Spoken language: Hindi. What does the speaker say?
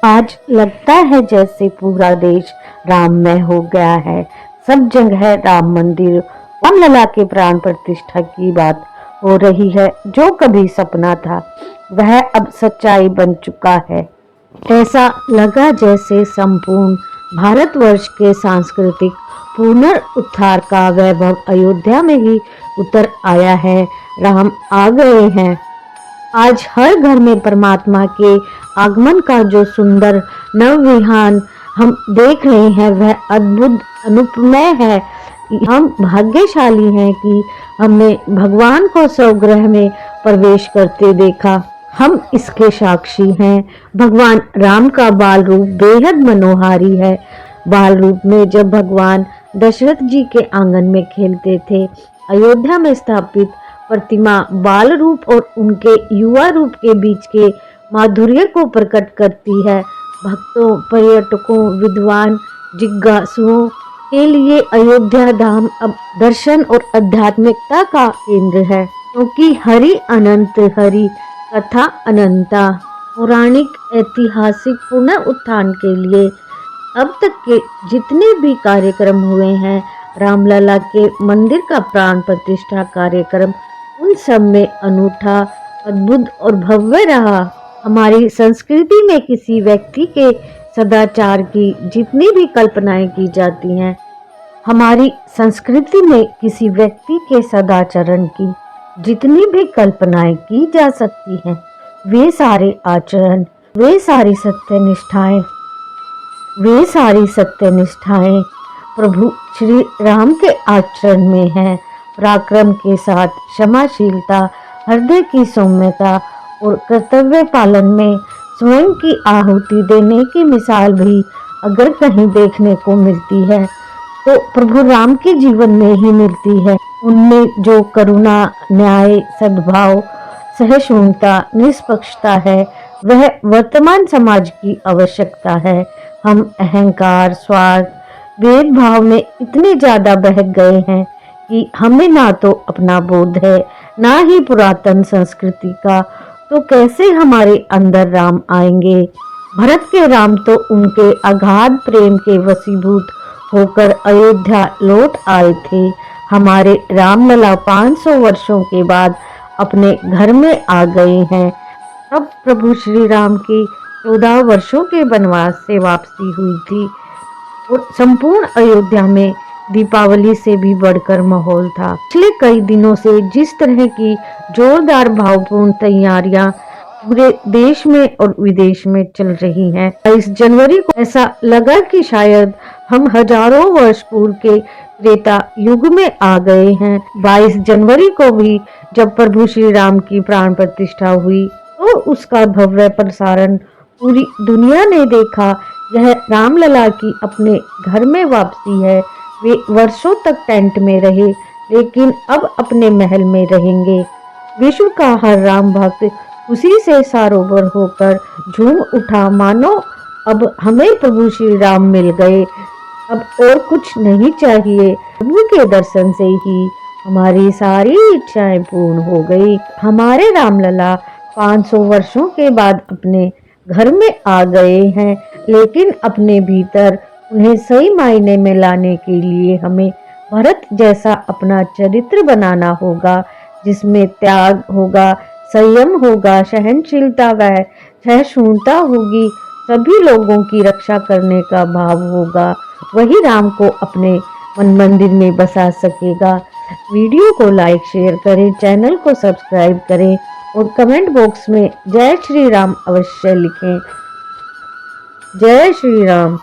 आज लगता है जैसे पूरा देश राममय हो गया है। सब जगह राम मंदिर, रामलला के प्राण प्रतिष्ठा की बात हो रही है। जो कभी सपना था वह अब सच्चाई बन चुका है। ऐसा लगा जैसे संपूर्ण भारतवर्ष के सांस्कृतिक पुनरुद्धार का वैभव अयोध्या में ही उतर आया है। राम आ गए हैं। आज हर घर में परमात्मा के आगमन का जो सुंदर नवविहान हम देख रहे हैं वह अद्भुत अनुपमेय है। हम भाग्यशाली हैं कि हमने भगवान को स्वगृह में प्रवेश करते देखा। हम इसके साक्षी हैं। भगवान राम का बाल रूप बेहद मनोहारी है। बाल रूप में जब भगवान दशरथ जी के आंगन में खेलते थे, अयोध्या में स्थापित प्रतिमा बाल रूप और उनके युवा रूप के बीच के माधुर्य को प्रकट करती है। भक्तों, पर्यटकों, विद्वान, जिज्ञासुओं के लिए अयोध्या धाम अब दर्शन और आध्यात्मिकता का केंद्र है, क्योंकि हरि अनंत, हरि कथा अनंता। पौराणिक ऐतिहासिक पुनरुत्थान के लिए अब तक के जितने भी कार्यक्रम हुए हैं, रामलला के मंदिर का प्राण प्रतिष्ठा कार्यक्रम उन सब में अनूठा, अद्भुत और भव्य रहा। हमारी संस्कृति में किसी व्यक्ति के सदाचार की जितनी भी कल्पनाएं की जाती हैं, हमारी संस्कृति में किसी व्यक्ति के सदाचरण की जितनी भी कल्पनाएं की जा सकती हैं, वे सारे आचरण, वे सारी सत्यनिष्ठाएं प्रभु श्री राम के आचरण में हैं। पराक्रम के साथ क्षमाशीलता, हृदय की सौम्यता और कर्तव्य पालन में स्वयं की आहुति देने की मिसाल भी अगर कहीं देखने को मिलती है तो प्रभु राम के जीवन में ही मिलती है। उनमें जो करुणा, न्याय, सद्भाव, सहिष्णुता, निष्पक्षता है, वह वर्तमान समाज की आवश्यकता है। हम अहंकार, स्वार्थ, भेदभाव में इतने ज्यादा बहक गए हैं कि हमें ना तो अपना बोध है, ना ही पुरातन संस्कृति का, तो कैसे हमारे अंदर राम आएंगे। भरत के राम तो उनके अगाध प्रेम के वशीभूत होकर अयोध्या लौट आए थे। हमारे रामलला 500 वर्षों के बाद अपने घर में आ गए हैं। अब प्रभु श्री राम की 14 वर्षों के वनवास से वापसी हुई थी और संपूर्ण अयोध्या में दीपावली से भी बढ़कर माहौल था। पिछले कई दिनों से जिस तरह की जोरदार भावपूर्ण तैयारियां पूरे देश में और विदेश में चल रही हैं, 22 जनवरी को ऐसा लगा कि शायद हम हजारों वर्ष पूर्व के त्रेता युग में आ गए हैं। 22 जनवरी को भी जब प्रभु श्री राम की प्राण प्रतिष्ठा हुई तो उसका भव्य प्रसारण पूरी दुनिया ने देखा। यह रामलला की अपने घर में वापसी है। वे वर्षों तक टेंट में रहे, लेकिन अब अपने महल में रहेंगे। विश्व का हर राम भक्त खुशी से सरोवर होकर झूम उठा, मानो अब हमें प्रभु श्री राम मिल गए, अब और कुछ नहीं चाहिए। प्रभु के दर्शन से ही हमारी सारी इच्छाएं पूर्ण हो गई। हमारे रामलला 500 वर्षों के बाद अपने घर में आ गए हैं, लेकिन अपने भीतर उन्हें सही मायने में लाने के लिए हमें भरत जैसा अपना चरित्र बनाना होगा, जिसमें त्याग होगा, संयम होगा, सहनशीलता व सहिष्णुता होगी, सभी लोगों की रक्षा करने का भाव होगा। वही राम को अपने मन मंदिर में बसा सकेगा। वीडियो को लाइक, शेयर करें, चैनल को सब्सक्राइब करें और कमेंट बॉक्स में जय श्री राम अवश्य लिखें। जय श्री राम।